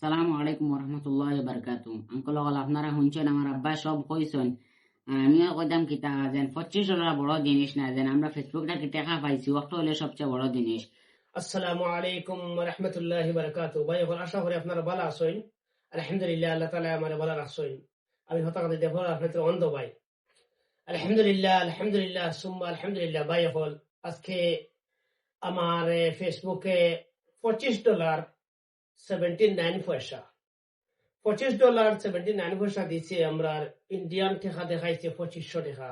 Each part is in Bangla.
আসসালামু আলাইকুম ওরহমতুল্লাহ বারকাতু। আঙ্কল হল আপনারা শুনছেন আমার আব্বা সব কইছেন, আর আমিও কইতাম কিতা যেন $25 বড় জিনিস না, যেন আমরা ফেসবুকটা কি টাকা পাইছি ওটা হলে সবচেয়ে বড় জিনিস। আসসালামু আলাইকুম ওয়া রাহমাতুল্লাহি ওয়া বারাকাতুহু। ভাই এখন আশা করি আপনারা ভালো আছেন। আলহামদুলিল্লাহ, আল্লাহ তাআলা আমারে ভালো রাখছেন। আমি হঠাৎ দেখো আপনাদের অন্ধ ভাই। আলহামদুলিল্লাহ আলহামদুলিল্লাহ সুম্মা আলহামদুলিল্লাহ। ভাই এখন আজকে আমার ফেসবুকে $25 79 পয়সা $25 79 পয়সা দিচ্ছে। আমরা ইন্ডিয়ান টাকা দেখাইছে 2500 টাকা।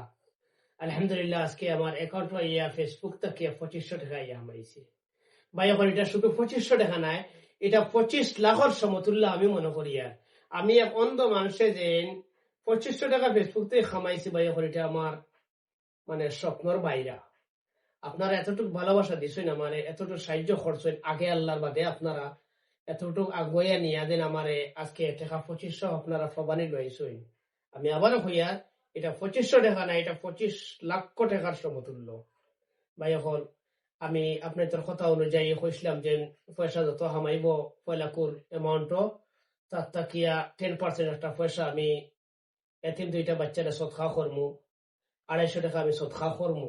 আলহামদুলিল্লাহ আজকে আমার অ্যাকাউন্ট ইয়া ফেসবুক থেকে 2500 টাকা ইয়া আমাইছে। ভাই এখন এটা শুধু 2500 টাকা নাই, এটা 25 লাখের সমতুল্য আমি মনে করি। আর আমি এক অন্ধ মানুষের যে 2500 টাকা ফেসবুক থেকে খামাইছি, ভাই এখন এটা আমার মানে স্বপ্নর বাইরা। আপনারা এতটুকু ভালোবাসা দিচ্ছেন, আমার এতটুকু সাহায্য করছেন আগে আল্লাহর বাদে, আপনারা এতটুকু আগুয়া নিয়ে দেন আমার আজকে টাকা 2500 আপনারা ফবানি লইছেন। আমি আবারও হইয়া এটা 2500 টাকা না, এটা 25 লক্ষ টাকার সমতুল্য। ভাই এখন আমি আপনাদের কথা অনুযায়ী কইছিলাম যে পয়সা যত হামাইব পয়লাকুর অ্যামাউন্ট তার তাকিয়া 10% একটা পয়সা আমি এতিম দুইটা বাচ্চারা সৎকা করমু, 250 টাকা আমি সৎকা করমু,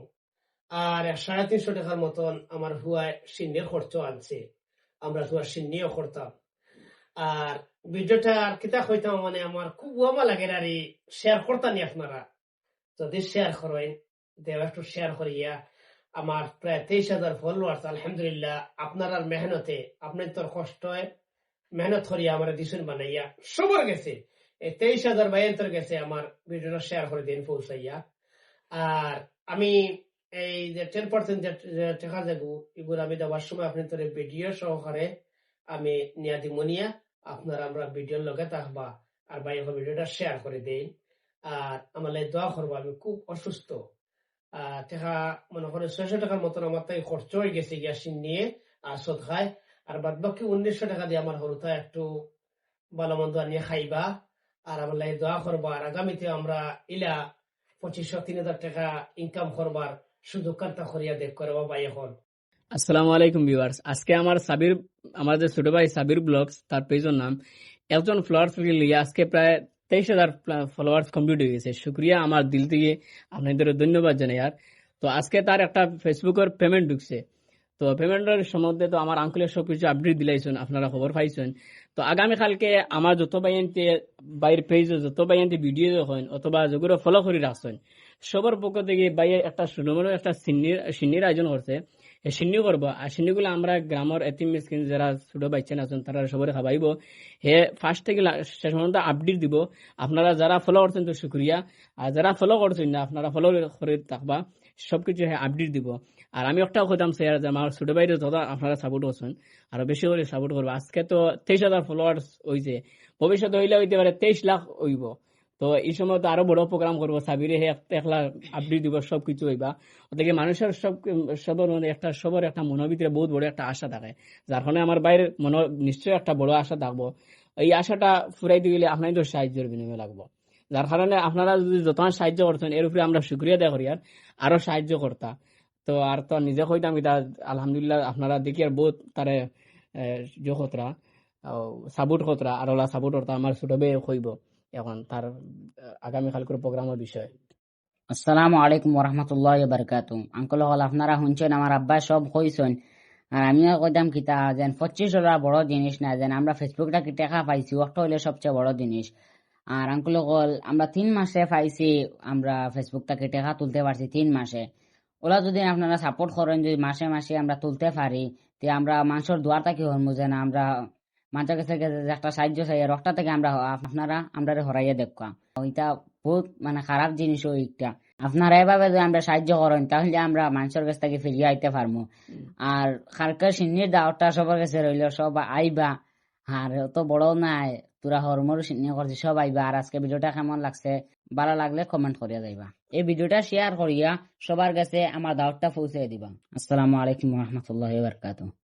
আর 350 টাকার মতন আমার হুয়ায় সিন্নির খরচ আনছে, আমরা হুয়া সিন্নিও করতাম। আর ভিডিওটা আর কিতা কইতাম মানে আমার খুব ওয়ামা লাগে আর শেয়ার করতানি। আপনারা যদি শেয়ার করেন দেব একটু শেয়ার করিয়া আমার প্রায় 23,000 ফলোয়ার্স। আলহামদুলিল্লাহ আপনার মেহনতে, আপনার তোর কষ্ট মেহনত করিয়া আমার দিশুন বানাইয়া সবার গেছে এই 23,000 বাইন্তর গেছে আমার ভিডিওটা শেয়ার করে দিন পৌঁছাইয়া। আর আমি এই যে 10% যে টাকা যাবো এগুলো আমি দেওয়ার সময় আপনি তোর ভিডিও সহকারে আমি নিয়া দিমনিয়া আপনারা আমরা ভিডিওর লগে থাকবা। আর ভাই এখন ভিডিওটা শেয়ার করে দিন, আর আমার লাগে দোয়া করবো। আমি খুব অসুস্থ, টাকা মনে করে 600 টাকার মতন আমার তাই খরচ হয়ে গেছে গ্যাসিন নিয়ে আর সদ খায়। আর বাদ বাকি 1900 টাকা দিয়ে আমার হরুতা একটু ভালো মন্দ আনিয়ে খাইবা আর আমার লাগে দোয়া করবা। আর আগামীতে আমরা ইলা 2500-3000 টাকা ইনকাম করবার সুযোগ কান্তা করিয়া দেখ করে বাবা। এখন আসসালামু আলাইকুম ভিউয়ার্স। আজকে আমাদের ছোট ভাই সাবির ব্লগস, তার পেজের নাম একজন ফলোয়ার্স লিয়ে আজকে প্রায় 23,000 ফলোয়ার্স কমপ্লিট হয়ে গেছে। শুক্রিয়া, আমার দিল থেকে আপনাদের ধন্যবাদ জানাই। আর তো আজকে তার একটা ফেসবুকের পেমেন্ট ঢুকছে। তো পেমেন্টের সম্বন্ধে তো আমার আঙ্কুলের সবকিছু আপডেট দিলাইছেন, আপনারা খবর পাইছেন। তো আগামীকালকে আমার যত বাইনতে বাইরের পেজে যত বাইনতে ভিডিও দেখেন অথবা যেগুলো ফলো করে রাখছেন সবার পক্ষ থেকে বাইরে একটা সুন্দর একটা সিন্নির আয়োজন করছে। সিন্নি করবো, আর সিন্নিগুলো আমরা গ্রামের এতিম মিসকিন যারা ছোট বাচ্চা আছেন তারা সবাই খাবাইব। হে ফার্স্ট থেকে শেষ পর্যন্ত আপডেট দিব। আপনারা যারা ফলো করছেন তো শুক্রিয়া, আর যারা ফলো করছেন না আপনারা ফলো করে থাকবা, সবকিছু আপডেট দিব। আর আমি একটা কথাম স্যার যে আমার ছোট ভাইরে যত আপনারা সাপোর্ট করছেন আরো বেশি করে সাপোর্ট করবো। আজকে তো 23,000 ফলোয়ার্স হয়েছে, ভবিষ্যতে হইলে হইতে পারে 23 লাখ হইব। তো এই সময় তো আরো বড় প্রোগ্রাম করবো, সাবিরে একলা আপডেট দিব, সবকিছু হইবা। ওদিকে মানুষের সবার মধ্যে সবার একটা মনের ভিতরে বহুত বড় একটা আশা থাকে, যার কারণে আমার বাইরের মনে নিশ্চয়ই একটা বড় আশা থাকবো। এই আশাটা ফুরাই দিয়ে গেলে আপনাদের সাহায্যের বিনিময় লাগবো। যার কারণে আপনারা যদি যত সাহায্য করছেন এর উপরে আমরা শুক্রিয়া দেয় করি আর আরো সাহায্য করতা। তো আর তো নিজে কইতাম এটা আলহামদুলিল্লাহ আপনারা দেখি আর বহুত তারে যে খতরা সাপোর্ট খতরা আর ওলা সাপোর্ট করতা আমার ছোট ভাই কইব এখন তার আগামীকালকের প্রোগ্রামের বিষয়। আসসালামু আলাইকুম ওরহমতুল্লাহ বারকাতু। আঙ্কল হল আপনারা শুনছেন আমার আব্বা সব কইছেন, আর আমিও কইতাম কিতা যেন $25 বড় জিনিস না, যেন আমরা ফেসবুকটা কি টাকা পাইছি ওটা হলে সবচেয়ে বড় জিনিস। আর আঙ্কল হল আমরা 3 মাসে পাইছি, আমরা ফেসবুকটাকে টাকা তুলতে পারছি 3 মাসে। ওরা যদি আপনারা সাপোর্ট করেন, যদি মাসে মাসে আমরা তুলতে পারি, তে আমরা মানুষের দুয়ার থাকি হরমু, যেন আমরা মানুষের কাছে যে একটা সাহায্য চাই রক্তা থেকে আমরা আপনারা আমরা হরাইয়া দেখা ওইটা বহুত মানে খারাপ জিনিস। ওইটা আপনারা এভাবে যদি আমরা সাহায্য করেন তাহলে আমরা মানুষের কাছ থেকে ফিরিয়ে আইতে পারবো। আর খারকার সিন্নির দাওয়াতটা সবার কাছে রইল, সব আইবা। আর অত বড় নাই, তোরা হরমর সিন্নি করছিস, সব আইবা। আর আজকে ভিডিওটা কেমন লাগছে ভালো লাগলে কমেন্ট করিয়া যাইবা, এই ভিডিওটা শেয়ার করিয়া সবার কাছে আমার দাওয়াতটা পৌঁছে দিবা। আসসালামু আলাইকুম রহমতুল্লাহ বারকাতুহ।